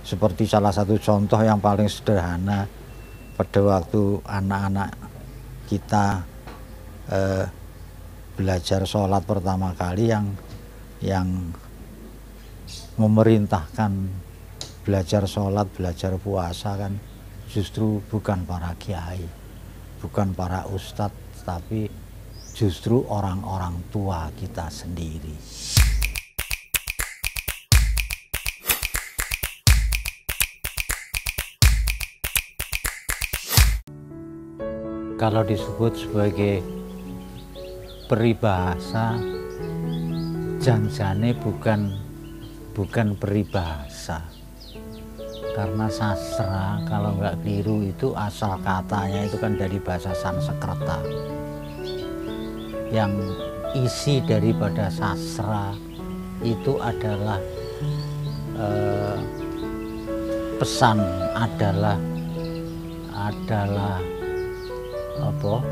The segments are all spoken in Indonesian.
Seperti salah satu contoh yang paling sederhana pada waktu anak-anak kita belajar sholat pertama kali, yang memerintahkan belajar sholat, belajar puasa kan justru bukan para kiai, bukan para ustadz, tapi justru orang-orang tua kita sendiri. Kalau disebut sebagai peribahasa, janjane bukan peribahasa, karena sastra kalau nggak keliru itu asal katanya itu kan dari bahasa Sanskerta. Yang isi daripada sastra itu adalah pesan, adalah apa,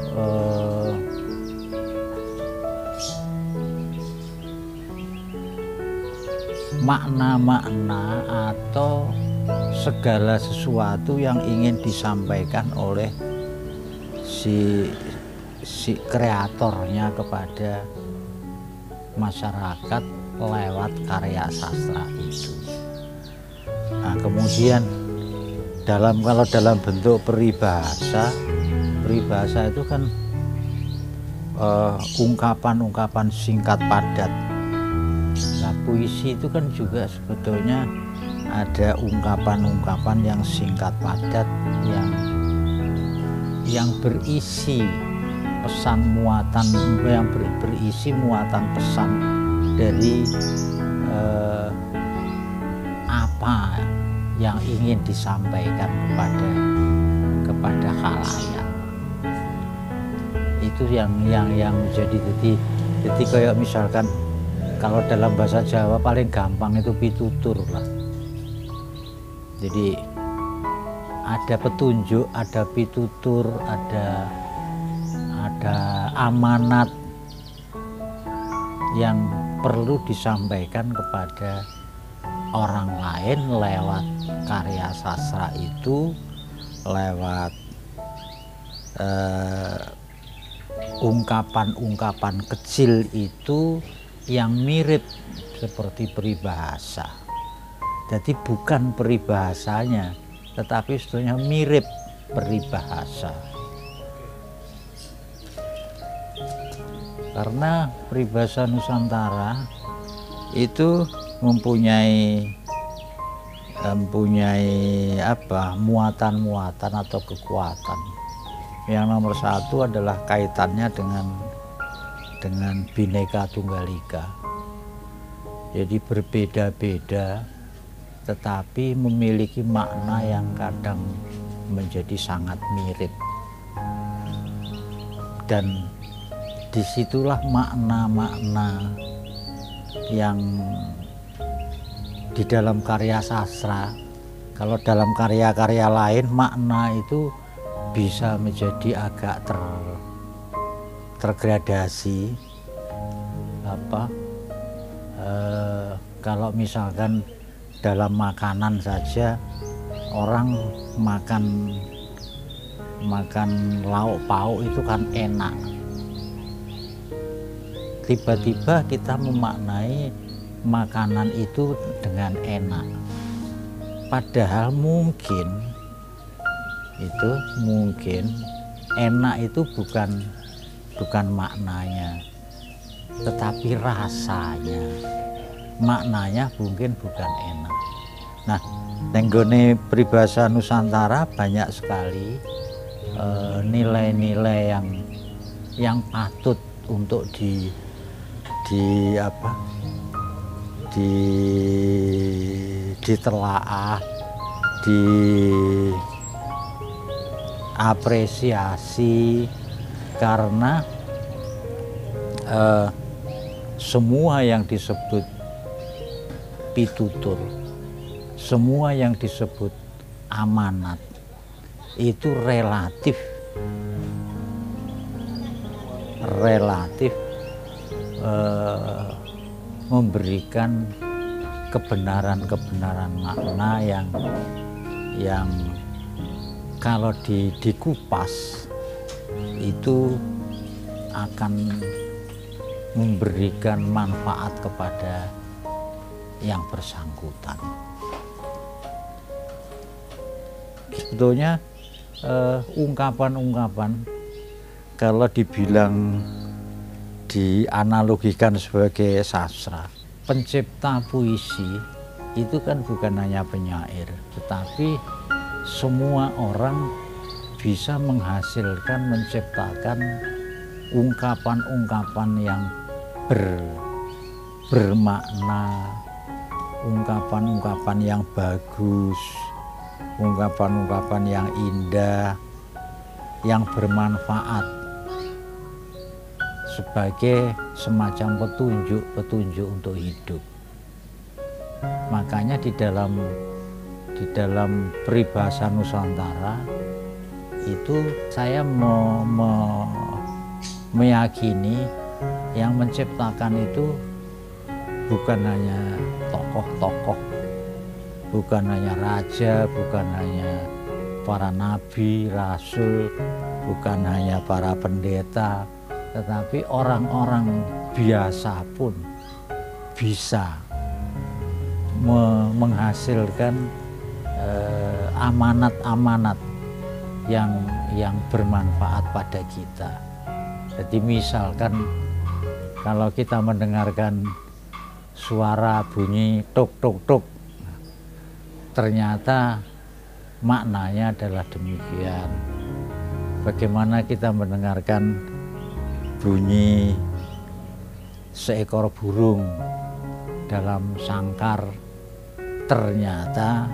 makna-makna atau segala sesuatu yang ingin disampaikan oleh si kreatornya kepada masyarakat lewat karya sastra itu. Nah, kemudian kalau dalam bentuk peribahasa itu kan ungkapan-ungkapan singkat padat. Nah, puisi itu kan juga sebetulnya ada ungkapan-ungkapan yang singkat padat yang berisi pesan muatan, yang berisi muatan pesan dari apa yang ingin disampaikan kepada khalayak. Itu yang jadi kayak misalkan kalau dalam bahasa Jawa paling gampang itu pitutur lah. Jadi ada petunjuk, ada pitutur, ada amanat yang perlu disampaikan kepada orang lain lewat karya sastra itu, lewat ungkapan-ungkapan kecil itu yang mirip seperti peribahasa. Jadi bukan peribahasanya, tetapi sebetulnya mirip peribahasa. Karena peribahasa Nusantara itu mempunyai muatan-muatan atau kekuatan. Yang nomor satu adalah kaitannya dengan Bhinneka Tunggal Ika. Jadi berbeda-beda tetapi memiliki makna yang kadang menjadi sangat mirip. Dan disitulah makna-makna yang di dalam karya sastra. Kalau dalam karya-karya lain makna itu bisa menjadi agak tergradasi. Kalau misalkan dalam makanan saja, orang makan lauk pauk itu kan enak. Tiba-tiba kita memaknai makanan itu dengan enak, padahal mungkin enak itu bukan maknanya, tetapi rasanya. Maknanya mungkin bukan enak. Nah, nenggone peribahasa Nusantara banyak sekali nilai-nilai yang patut untuk ditelaah, diapresiasi, karena semua yang disebut pitutur, semua yang disebut amanat itu relatif memberikan kebenaran-kebenaran makna yang kalau dikupas itu akan memberikan manfaat kepada yang bersangkutan. Sebetulnya ungkapan-ungkapan kalau dibilang dianalogikan sebagai sastra, pencipta puisi itu kan bukan hanya penyair, tetapi semua orang bisa menghasilkan, menciptakan ungkapan-ungkapan yang bermakna, ungkapan-ungkapan yang bagus, ungkapan-ungkapan yang indah, yang bermanfaat sebagai semacam petunjuk untuk hidup. Makanya di dalam peribahasa Nusantara itu saya meyakini yang menciptakan itu bukan hanya tokoh-tokoh, bukan hanya raja, bukan hanya para nabi, rasul, bukan hanya para pendeta, tetapi orang-orang biasa pun bisa menghasilkan amanat-amanat yang bermanfaat pada kita. Jadi misalkan kalau kita mendengarkan suara bunyi tuk tuk tuk, ternyata maknanya adalah demikian. Bagaimana kita mendengarkan bunyi seekor burung dalam sangkar, ternyata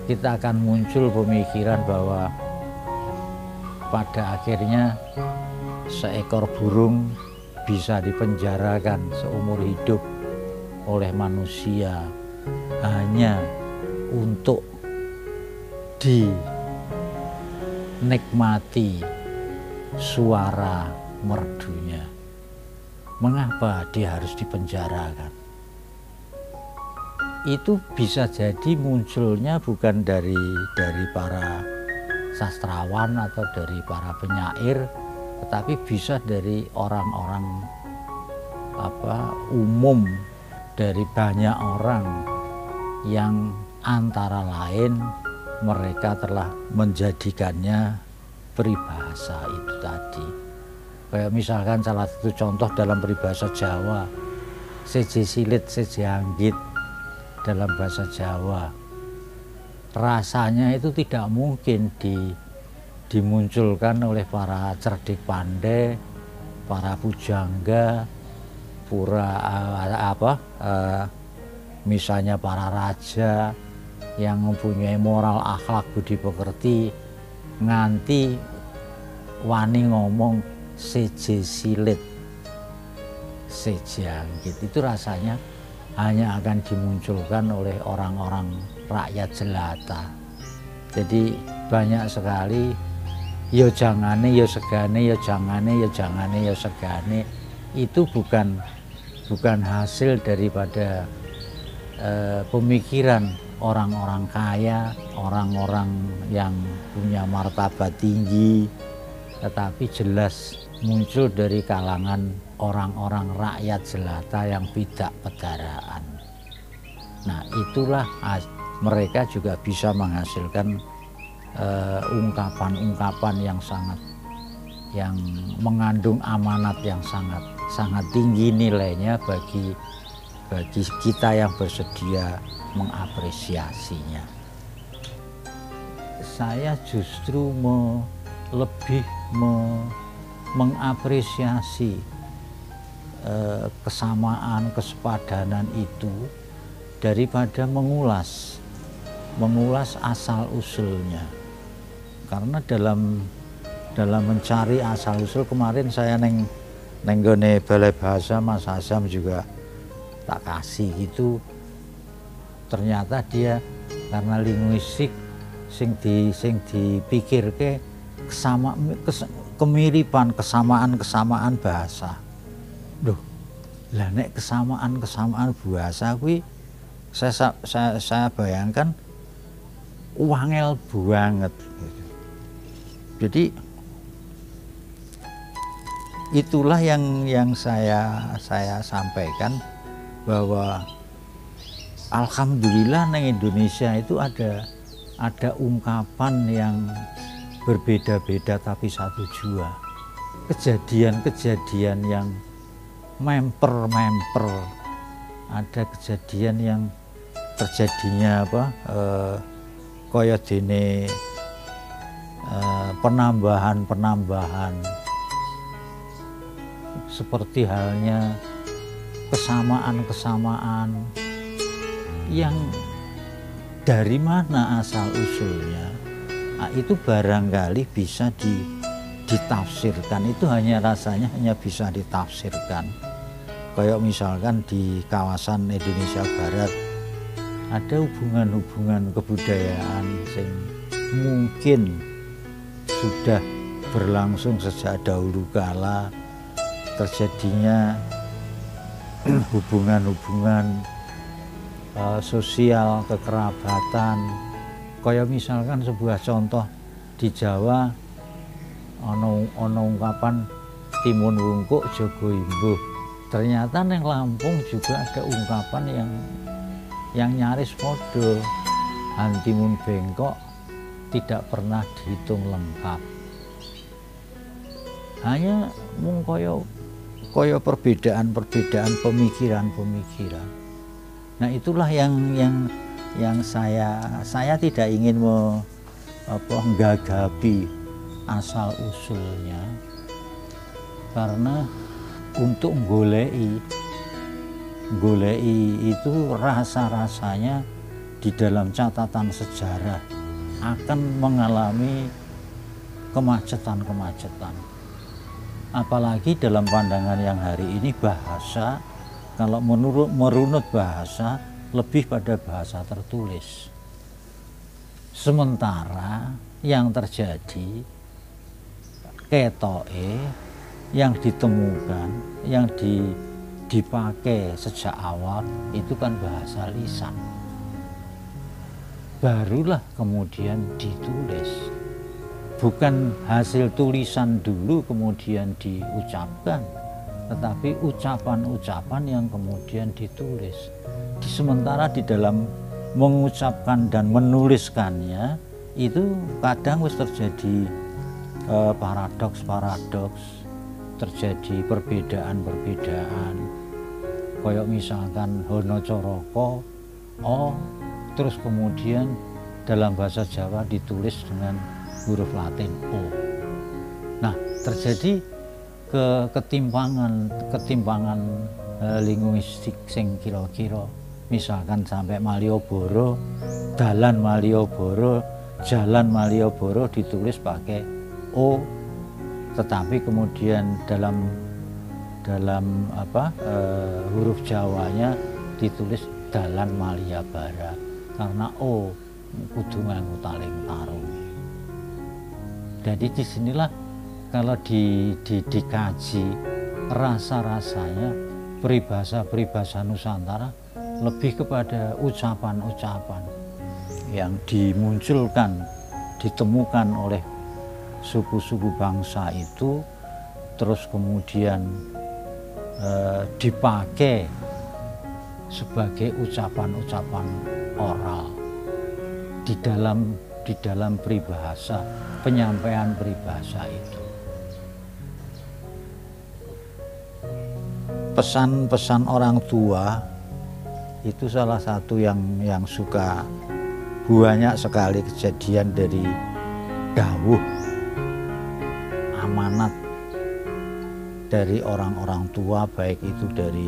kita akan muncul pemikiran bahwa pada akhirnya seekor burung bisa dipenjarakan seumur hidup oleh manusia hanya untuk dinikmati suara merdunya. Mengapa dia harus dipenjarakan? Itu bisa jadi munculnya bukan dari para sastrawan atau dari para penyair, tetapi bisa dari orang-orang umum, dari banyak orang yang antara lain mereka telah menjadikannya peribahasa itu tadi. Kayak misalkan salah satu contoh dalam peribahasa Jawa, seje silit seje anggit dalam bahasa Jawa. Rasanya itu tidak mungkin dimunculkan oleh para cerdik pandai, para pujangga, misalnya para raja yang mempunyai moral akhlak budi pekerti, nganti wani ngomong seje silit seje anggit. Itu rasanya hanya akan dimunculkan oleh orang-orang rakyat jelata. Jadi banyak sekali yo jangane yo segane yo jangane yo jangane yo segane, itu bukan hasil daripada pemikiran orang-orang kaya, orang-orang yang punya martabat tinggi, tetapi jelas muncul dari kalangan orang-orang rakyat jelata yang bidak pedaraan. Nah, itulah mereka juga bisa menghasilkan ungkapan-ungkapan yang mengandung amanat yang sangat tinggi nilainya bagi kita yang bersedia mengapresiasinya. Saya justru lebih mengapresiasi kesamaan, kesepadanan itu daripada mengulas asal usulnya. Karena dalam mencari asal usul, kemarin saya nenggone Balai Bahasa Mas Hasyam juga tak kasih gitu, ternyata dia karena linguistik sing dipikirke kemiripan, kesamaan bahasa. Duh, lah nek kesamaan bahasa kuwi saya bayangkan wangel banget. Jadi itulah yang saya sampaikan, bahwa alhamdulillah di Indonesia itu ada ungkapan yang berbeda-beda tapi satu jua. Kejadian-kejadian yang memper, ada kejadian yang terjadinya kaya dene penambahan seperti halnya kesamaan yang dari mana asal usulnya, itu barangkali bisa ditafsirkan. Itu rasanya hanya bisa ditafsirkan. Kayak misalkan di kawasan Indonesia Barat ada hubungan-hubungan kebudayaan yang mungkin sudah berlangsung sejak dahulu kala, terjadinya hubungan-hubungan sosial, kekerabatan. Kayak misalkan sebuah contoh di Jawa, ono ungkapan timun wungkuk jago imbuh. Ternyata di Lampung juga ada ungkapan yang nyaris podo, timun bengkok tidak pernah dihitung lengkap. Hanya mung koyo perbedaan pemikiran. Nah, itulah yang saya tidak ingin menggagapi asal usulnya, karena untuk golei itu rasa-rasanya di dalam catatan sejarah akan mengalami kemacetan. Apalagi dalam pandangan yang hari ini, bahasa, kalau merunut bahasa, lebih pada bahasa tertulis. Sementara yang terjadi ketoke, yang ditemukan, yang dipakai sejak awal itu kan bahasa lisan. Barulah kemudian ditulis. Bukan hasil tulisan dulu kemudian diucapkan, tetapi ucapan-ucapan yang kemudian ditulis. Sementara di dalam mengucapkan dan menuliskannya itu kadang wis terjadi paradoks, terjadi perbedaan. Kayak misalkan Hono Coroko, terus kemudian dalam bahasa Jawa ditulis dengan huruf Latin O. Nah, terjadi ketimpangan linguistik sing kira-kira, misalkan sampai Malioboro, jalan Malioboro ditulis pakai O, tetapi kemudian dalam huruf Jawanya ditulis dalan Maliabara, karena O kudu nganggo taling tarung. Jadi disinilah kalau dikaji rasa-rasanya peribahasa Nusantara lebih kepada ucapan-ucapan yang dimunculkan, ditemukan oleh suku-suku bangsa itu, terus kemudian dipakai sebagai ucapan-ucapan oral di dalam peribahasa, penyampaian peribahasa itu. Pesan-pesan orang tua itu salah satu yang suka, banyak sekali kejadian dari dawuh amanat dari orang-orang tua, baik itu dari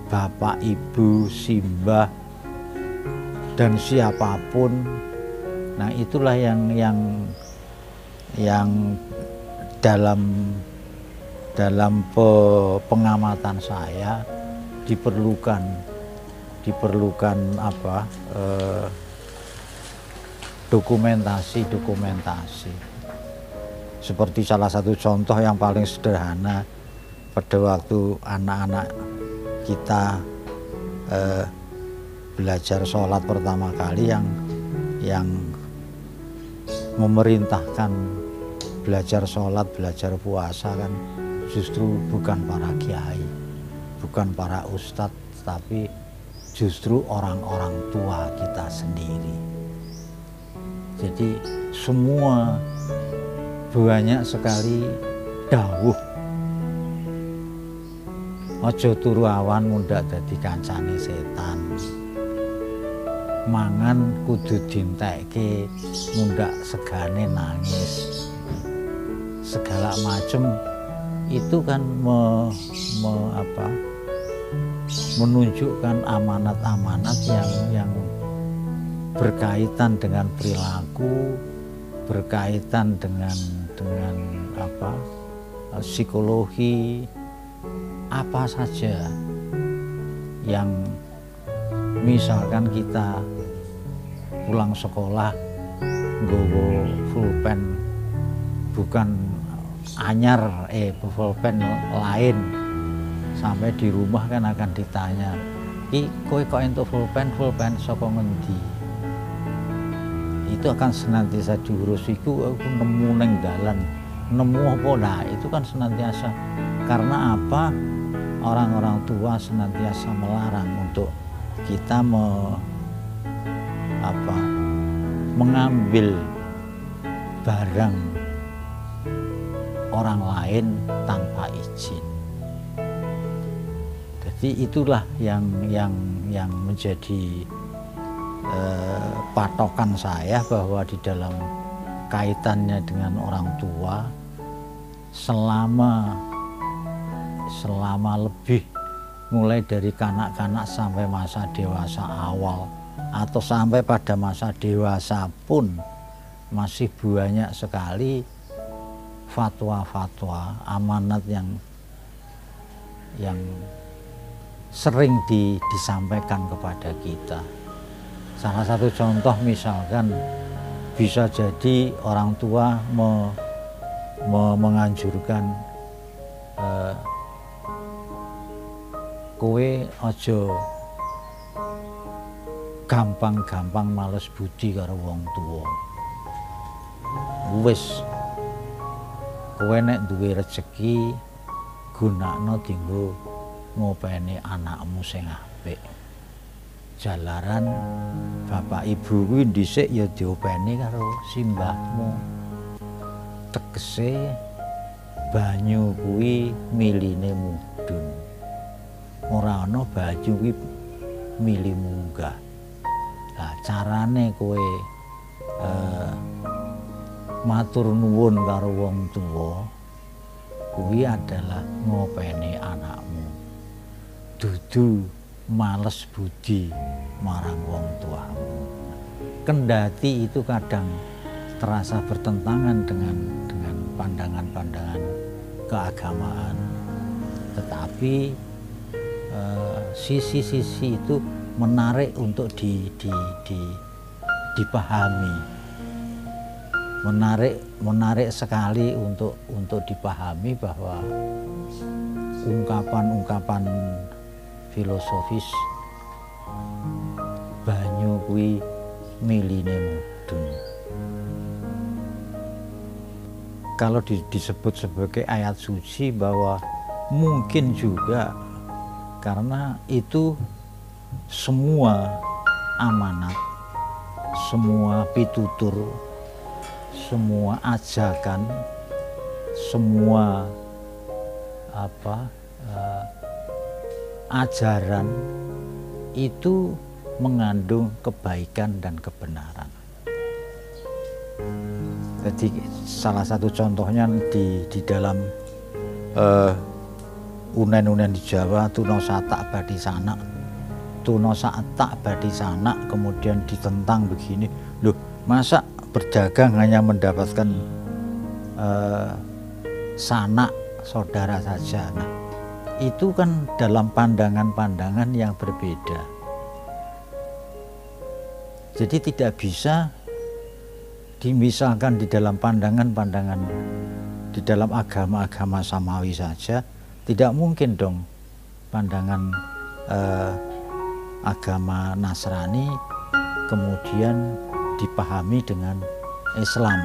bapak, ibu, simbah, dan siapapun. Nah, itulah yang dalam pengamatan saya diperlukan dokumentasi. Seperti salah satu contoh yang paling sederhana, pada waktu anak-anak kita belajar sholat pertama kali yang memerintahkan belajar sholat, belajar puasa kan justru bukan para kiai, bukan para ustadz, tapi justru orang-orang tua kita sendiri. Jadi semua banyak sekali dawuh ojo turu awan mundak dadi kancane setan, mangan kudu dintekke mundak segane nangis, segala macem itu kan menunjukkan amanat-amanat yang berkaitan dengan perilaku, berkaitan dengan psikologi, apa saja yang misalkan kita pulang sekolah nggowo pulpen bukan anyar pulpen lain, sampai di rumah kan akan ditanya, "Ki kowe kok entuk pulpen saka ngendi?" Itu akan senantiasa diurus. Iku aku nemu neng dalan, nemu apa lah, itu kan senantiasa. Karena apa? Orang-orang tua senantiasa melarang untuk kita mengambil barang orang lain tanpa izin. Jadi itulah yang menjadi patokan saya, bahwa di dalam kaitannya dengan orang tua selama lebih mulai dari kanak-kanak sampai masa dewasa awal atau sampai pada masa dewasa pun masih banyak sekali fatwa-fatwa amanat yang sering disampaikan kepada kita. Salah satu contoh misalkan bisa jadi orang tua menganjurkan kowe aja gampang-gampang males budi karo wong tuwa. Wis kowe nek duwe rezeki gunakno dienggo ngopeni anakmu sing apik. Jalaran bapak ibu kuwi dhisik ya diopeni karo simbahmu. Tegese banyu kuwi miline mudhun. Ora ana banyu kuwi mili munggah. Lah carane kowe matur nuwun karo wong tuwa kuwi adalah ngopeni anakmu. Dudu males budi marang wong tuamu. Kendati itu kadang terasa bertentangan dengan pandangan-pandangan keagamaan, tetapi sisi-sisi itu menarik untuk dipahami, menarik sekali untuk dipahami, bahwa ungkapan-ungkapan filosofis banyu kuwi miline mudhun. Kalau disebut sebagai ayat suci, bahwa mungkin juga karena itu semua amanat, semua pitutur, semua ajakan, semua ajaran itu mengandung kebaikan dan kebenaran. Jadi salah satu contohnya di dalam unen-unen di Jawa, tuno satak badi sanak, tuno satak badi sanak, kemudian ditentang begini, loh masa berdagang hanya mendapatkan sanak saudara saja. Nah, itu kan dalam pandangan-pandangan yang berbeda. Jadi tidak bisa dimisahkan di dalam pandangan-pandangan di dalam agama-agama samawi saja. Tidak mungkin dong pandangan agama Nasrani kemudian dipahami dengan Islam,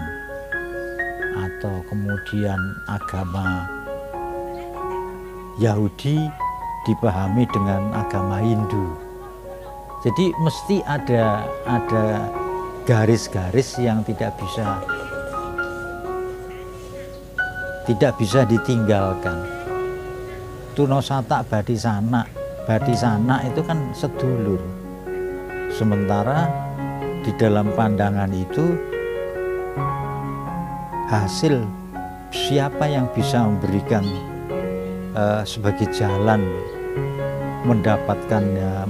atau kemudian agama Yahudi dipahami dengan agama Hindu. Jadi mesti ada garis-garis yang tidak bisa ditinggalkan. Tunosata Badisana itu kan sedulur. Sementara di dalam pandangan itu hasil siapa yang bisa memberikan sebagai jalan mendapatkannya,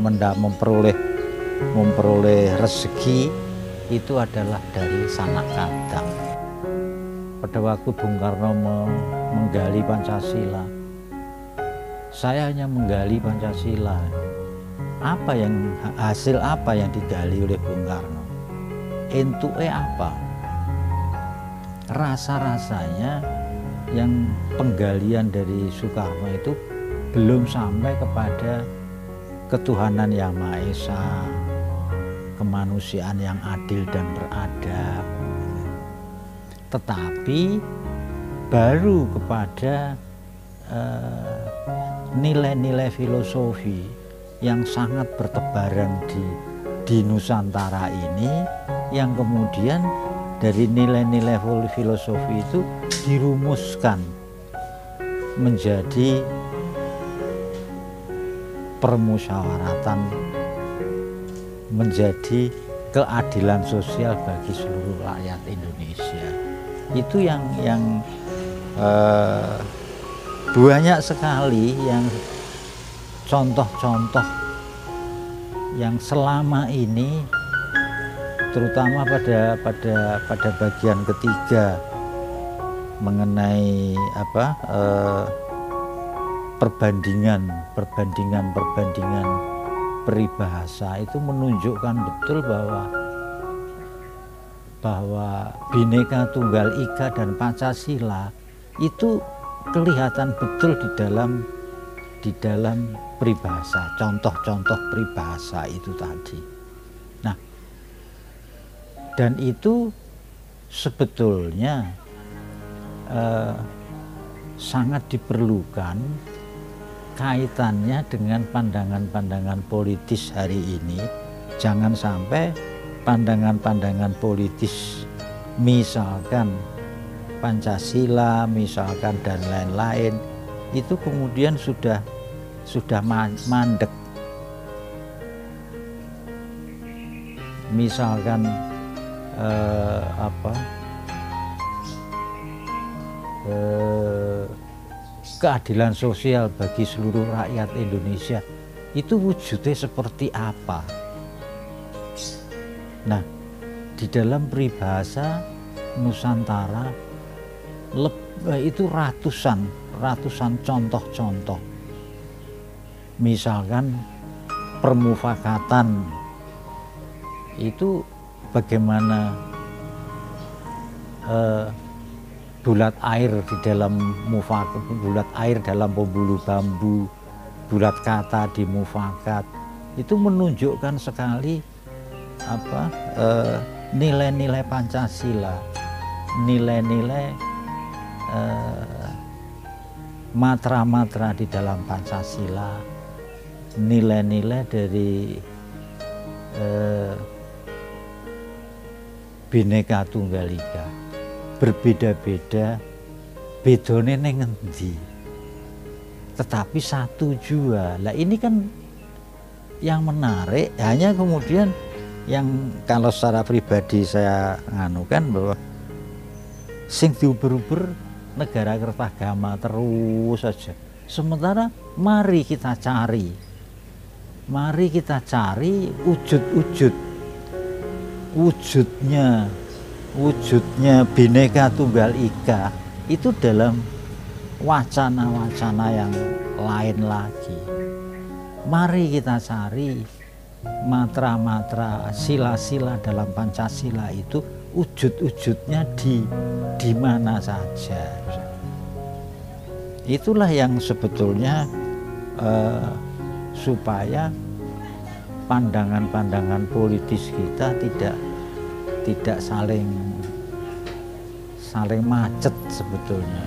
memperoleh rezeki itu adalah dari sanak kadang. Pada waktu Bung Karno menggali Pancasila, saya hanya menggali Pancasila. Hasil apa yang digali oleh Bung Karno? Entuke apa? Rasa-rasanya yang penggalian dari Soekarno itu belum sampai kepada ketuhanan yang Maha Esa, kemanusiaan yang adil dan beradab, tetapi baru kepada nilai-nilai filosofi yang sangat bertebaran di Nusantara ini, yang kemudian dari nilai-nilai filosofi itu dirumuskan menjadi permusyawaratan, menjadi keadilan sosial bagi seluruh rakyat Indonesia. Itu yang banyak sekali yang contoh-contoh yang selama ini, terutama pada bagian ketiga mengenai perbandingan peribahasa, itu menunjukkan betul bahwa Bhinneka Tunggal Ika dan Pancasila itu kelihatan betul di dalam peribahasa, contoh-contoh peribahasa itu tadi. Nah, dan itu sebetulnya sangat diperlukan kaitannya dengan pandangan-pandangan politis hari ini. Jangan sampai pandangan-pandangan politis, misalkan Pancasila, misalkan dan lain-lain, itu kemudian sudah mandek. Misalkan keadilan sosial bagi seluruh rakyat Indonesia itu wujudnya seperti apa? Nah, di dalam peribahasa Nusantara itu ratusan contoh-contoh. Misalkan permufakatan itu bagaimana bulat air di dalam bulat air dalam pembuluh bambu, bulat kata di mufakat, itu menunjukkan sekali nilai-nilai Pancasila, nilai-nilai matra-matra di dalam Pancasila, nilai-nilai dari Bhinneka Tunggal Ika. Berbeda-beda, bedone ning ngendi, tetapi satu jua. Lah ini kan yang menarik, hanya kemudian yang kalau secara pribadi saya nganukan bahwa sing diuber-uber negara kertagama terus saja. Sementara mari kita cari wujudnya Bhinneka Tunggal Ika itu dalam wacana-wacana yang lain lagi. Mari kita cari matra-matra, sila-sila dalam Pancasila itu wujud-wujudnya di mana saja. Itulah yang sebetulnya supaya pandangan-pandangan politis kita tidak saling macet sebetulnya.